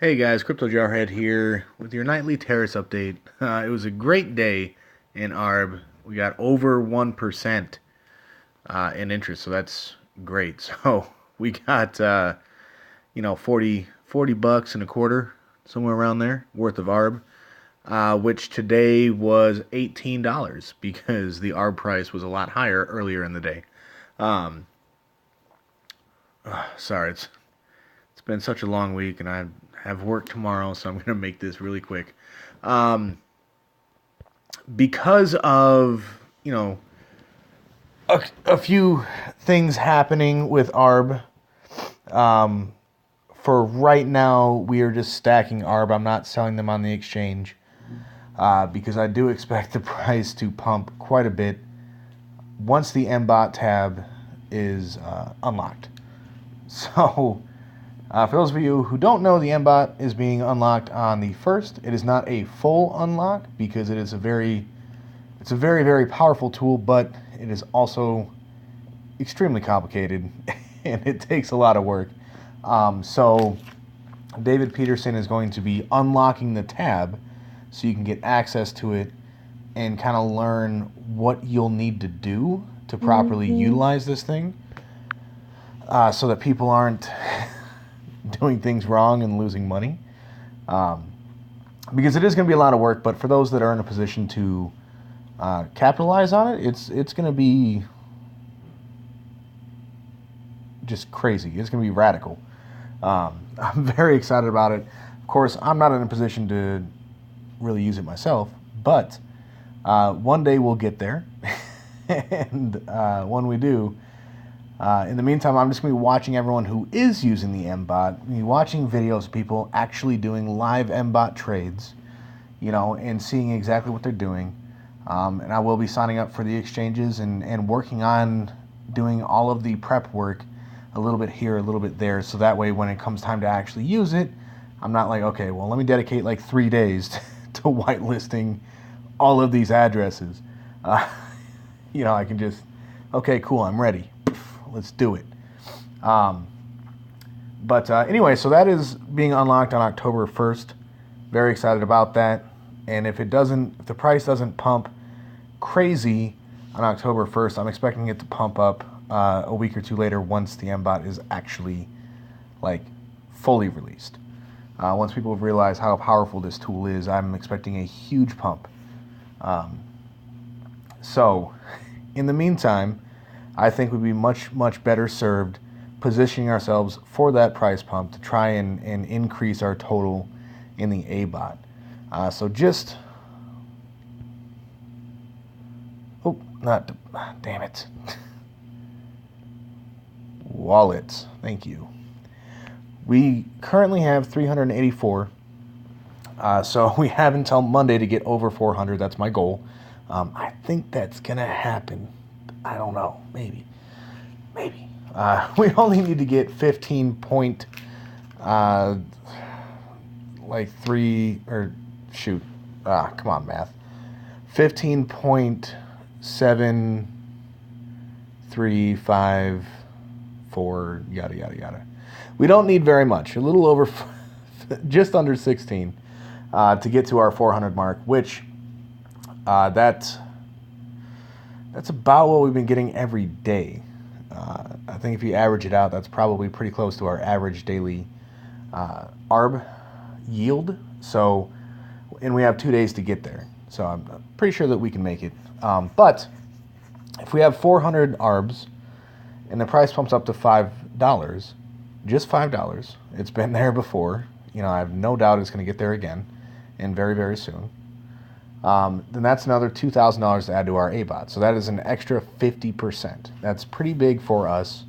Hey guys, Crypto Jarhead here with your nightly Teris update. It was a great day in ARB. We got over 1% in interest, so that's great. So we got, 40 bucks and a quarter, somewhere around there, worth of ARB, which today was $18 because the ARB price was a lot higher earlier in the day. Um, Sorry, it's been such a long week, and I have work tomorrow, so I'm going to make this really quick. Um, because of a few things happening with ARB. Um, for right now, we are just stacking ARB. I'm not selling them on the exchange because I do expect the price to pump quite a bit once the Abot tab is unlocked. So, for those of you who don't know, the Abot is being unlocked on the 1st. It is not a full unlock because it's a very, very powerful tool, but it is also extremely complicated and it takes a lot of work. So David Peterson is going to be unlocking the tab so you can get access to it and kind of learn what you'll need to do to properly utilize this thing so that people aren't doing things wrong and losing money. Because it is going to be a lot of work, but for those that are in a position to capitalize on it, it's going to be just crazy. It's going to be radical. I'm very excited about it. Of course, I'm not in a position to really use it myself, but one day we'll get there. And when we do, in the meantime, I'm just going to be watching everyone who is using the Abot, watching videos of people actually doing live Abot trades, and seeing exactly what they're doing. And I will be signing up for the exchanges and working on doing all of the prep work a little bit here, a little bit there, so that way when it comes time to actually use it, I'm not like, okay, well, let me dedicate like 3 days to whitelisting all of these addresses. I can just, okay, cool, I'm ready. Let's do it. But anyway, so that is being unlocked on October 1st. Very excited about that. And if the price doesn't pump crazy on October 1st, I'm expecting it to pump up a week or two later once the Abot is actually like fully released. Once people realize how powerful this tool is, I'm expecting a huge pump. So, in the meantime, I think we'd be much better served positioning ourselves for that price pump to try and increase our total in the Abot. So just, damn it. Wallets, thank you. We currently have 384, so we have until Monday to get over 400. That's my goal. I think that's gonna happen. I don't know, maybe. We only need to get 15 point, like three, or shoot, come on, math. 15.735 yada yada yada. We don't need very much. A little over, just under 16, to get to our 400 mark. Which that's about what we've been getting every day. I think if you average it out, that's probably pretty close to our average daily ARB yield. So, and we have 2 days to get there. So I'm pretty sure that we can make it. But if we have 400 ARBs and the price pumps up to $5, just $5, it's been there before. I have no doubt it's going to get there again, and very, very soon. Then that's another $2,000 to add to our Abot. So that is an extra 50%. That's pretty big for us.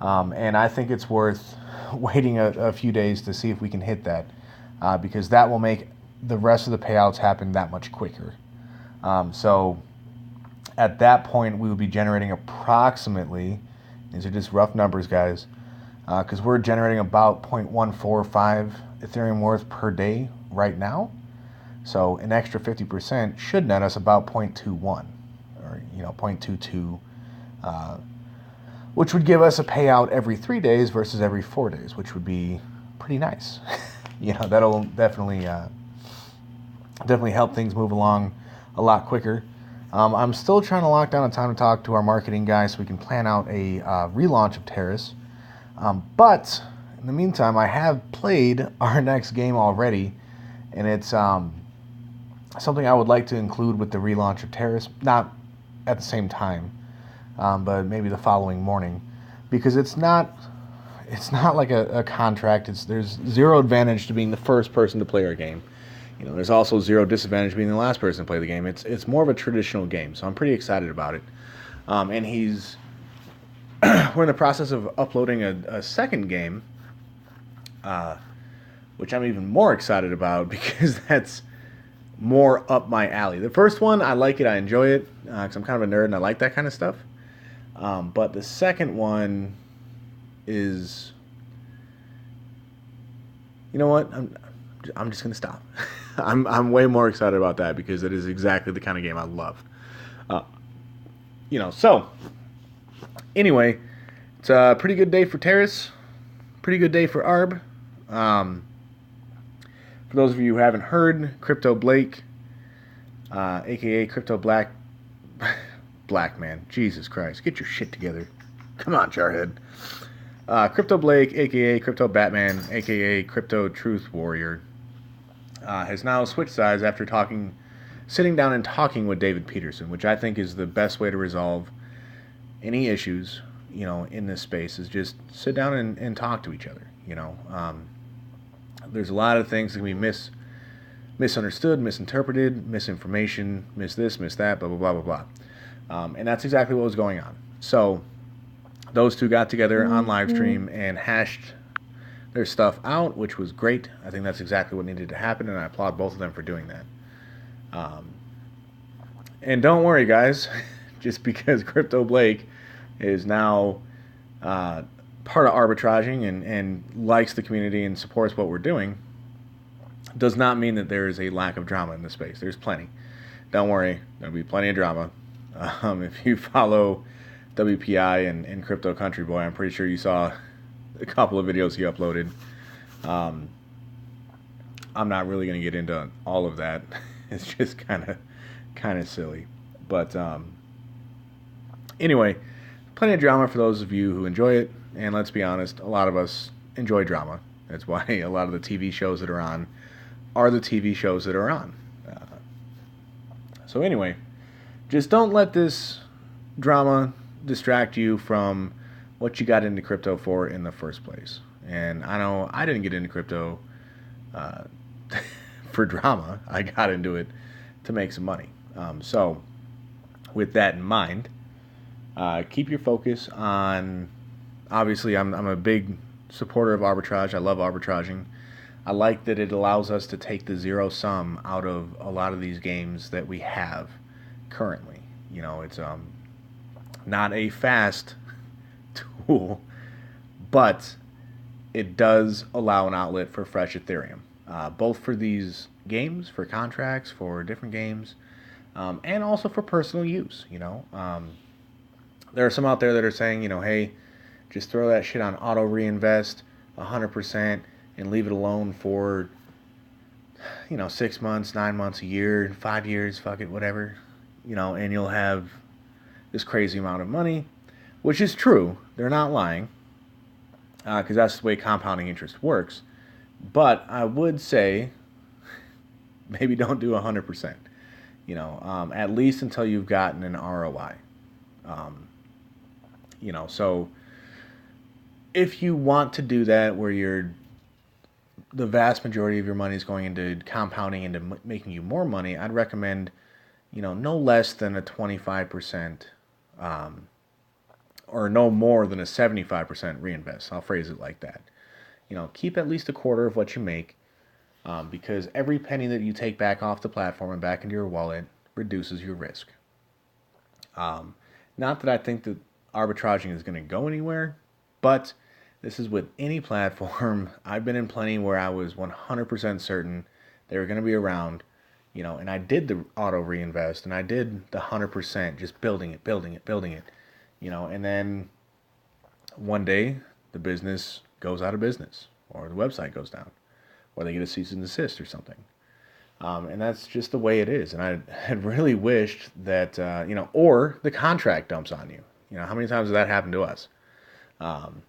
And I think it's worth waiting a few days to see if we can hit that, because that will make the rest of the payouts happen that much quicker. So at that point, we would be generating approximately, these are just rough numbers, guys, because we're generating about 0.145 Ethereum worth per day right now. So an extra 50% should net us about 0.21 or 0.22, which would give us a payout every 3 days versus every 4 days, which would be pretty nice. that'll definitely help things move along a lot quicker. I'm still trying to lock down a time to talk to our marketing guy so we can plan out a relaunch of Teris. But in the meantime, I have played our next game already, and it's something I would like to include with the relaunch of Teris. Not at the same time, but maybe the following morning, because it's not like a contract. There's zero advantage to being the first person to play our game. There's also zero disadvantage being the last person to play the game. It's more of a traditional game, so I'm pretty excited about it. And we're in the process of uploading a second game, which I'm even more excited about because that's more up my alley. The first one, I like it, I enjoy it, because I'm kind of a nerd and I like that kind of stuff. But the second one is, you know what? I'm just gonna stop. I'm way more excited about that because it is exactly the kind of game I love. So anyway, it's a pretty good day for Teris, pretty good day for Arb. For those of you who haven't heard, Crypto Blake, aka Crypto Black man, Jesus Christ, get your shit together. Come on, Jarhead. Crypto Blake, aka Crypto Batman, aka Crypto Truth Warrior, has now switched sides after sitting down and talking with David Peterson, which I think is the best way to resolve any issues, in this space, is just sit down and talk to each other. There's a lot of things that can be misunderstood, misinterpreted, misinformation, miss this, miss that, blah, blah, blah, blah, blah. And that's exactly what was going on. So those two got together on live stream and hashed their stuff out, which was great. I think that's exactly what needed to happen, and I applaud both of them for doing that. And don't worry, guys, just because Crypto Blake is now part of arbitraging and likes the community and supports what we're doing, does not mean that there is a lack of drama in the space. There's plenty. Don't worry, there'll be plenty of drama. If you follow WPI and Crypto Country Boy, I'm pretty sure you saw a couple of videos he uploaded. I'm not really going to get into all of that. It's just kind of silly. But anyway, plenty of drama for those of you who enjoy it. And let's be honest, a lot of us enjoy drama. That's why a lot of the TV shows that are on are the TV shows that are on. So anyway, just don't let this drama distract you from what you got into crypto for in the first place. And I know I didn't get into crypto for drama. I got into it to make some money. So with that in mind, keep your focus on, obviously I'm a big supporter of arbitrage. I love arbitraging. I like that it allows us to take the zero sum out of a lot of these games that we have currently. It's not a fast tool, but it does allow an outlet for fresh Ethereum, both for these games, for contracts, for different games, and also for personal use. There are some out there that are saying, hey, just throw that shit on auto reinvest 100% and leave it alone for 6 months, 9 months, a year, 5 years, fuck it, whatever, and you'll have this crazy amount of money, which is true. They're not lying, because that's the way compounding interest works. But I would say maybe don't do 100%, at least until you've gotten an ROI. So if you want to do that where the vast majority of your money is going into compounding, into making you more money, I'd recommend, no less than a 25%, or no more than a 75% reinvest. I'll phrase it like that. Keep at least a quarter of what you make, because every penny that you take back off the platform and back into your wallet reduces your risk. Not that I think that arbitraging is going to go anywhere, but this is with any platform. I've been in plenty where I was 100% certain they were going to be around, and I did the auto reinvest and I did the 100%, just building it, and then one day the business goes out of business or the website goes down or they get a cease and desist or something. And that's just the way it is. And I had really wished that, or the contract dumps on you. How many times has that happened to us? Um,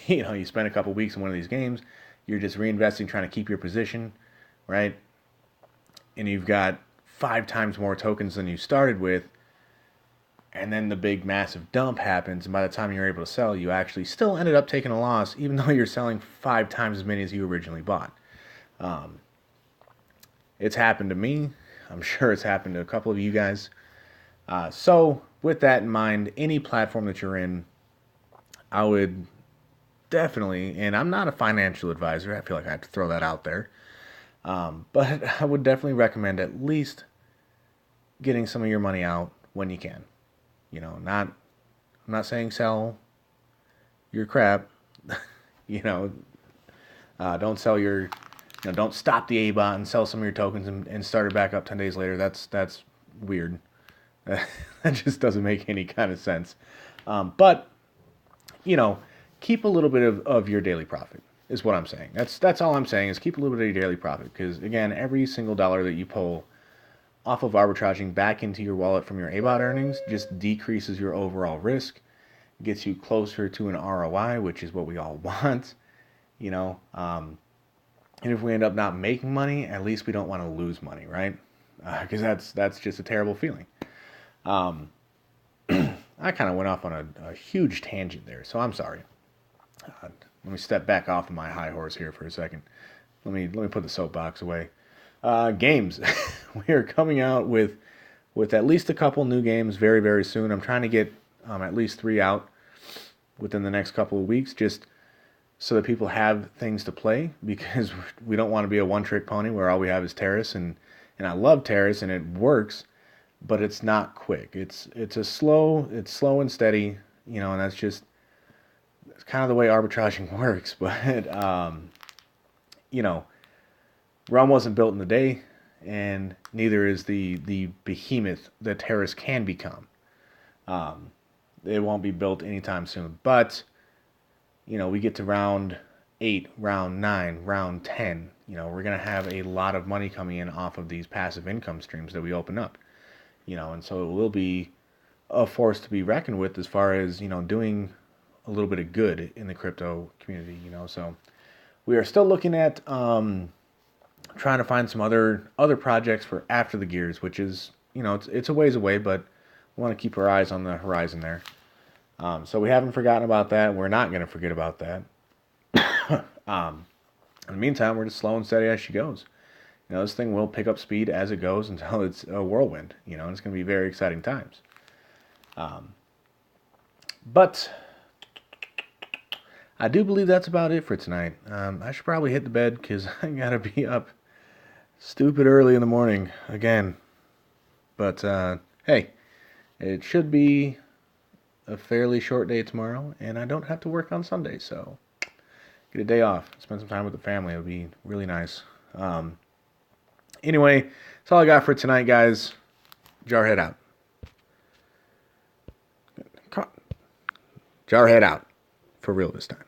you spend a couple weeks in one of these games, you're just reinvesting, trying to keep your position, right? And you've got 5 times more tokens than you started with. And then the big massive dump happens. And by the time you're able to sell, you actually still ended up taking a loss, even though you're selling 5 times as many as you originally bought. It's happened to me. I'm sure it's happened to a couple of you guys. So with that in mind, any platform that you're in, I would definitely, and I'm not a financial advisor, I feel like I have to throw that out there, but I would definitely recommend at least getting some of your money out when you can. I'm not saying sell your crap, don't sell your, don't stop the Abot and sell some of your tokens and start it back up 10 days later. That's weird. That just doesn't make any kind of sense. But, keep a little bit of your daily profit is what I'm saying. That's all I'm saying is keep a little bit of your daily profit. Because, again, every single dollar that you pull off of arbitraging back into your wallet from your Abot earnings just decreases your overall risk, gets you closer to an ROI, which is what we all want, and if we end up not making money, at least we don't want to lose money, right? Because that's just a terrible feeling. I kind of went off on a huge tangent there, so I'm sorry. Let me step back off of my high horse here for a second. Let me put the soapbox away. Games. We are coming out with at least a couple new games very, very soon. I'm trying to get at least 3 out within the next couple of weeks, just so that people have things to play, because we don't want to be a one-trick pony where all we have is Teris, and I love Teris and it works, but it's not quick. It's slow and steady, and that's kind of the way arbitraging works. But Rome wasn't built in a day, and neither is the behemoth that Teris can become. It won't be built anytime soon, but we get to round 8, round 9, round 10. We're going to have a lot of money coming in off of these passive income streams that we open up. And so it will be a force to be reckoned with as far as, doing a little bit of good in the crypto community, So we are still looking at trying to find some other projects for after the gears, which is, it's a ways away, but we want to keep our eyes on the horizon there. So we haven't forgotten about that. We're not going to forget about that. In the meantime, we're just slow and steady as she goes. This thing will pick up speed as it goes until it's a whirlwind, and it's going to be very exciting times. But I do believe that's about it for tonight. I should probably hit the bed because I got to be up stupid early in the morning again. But, hey, it should be a fairly short day tomorrow, and I don't have to work on Sunday, so get a day off, spend some time with the family. It would be really nice. Anyway, that's all I got for tonight, guys. Jarhead out. Jarhead out. For real this time.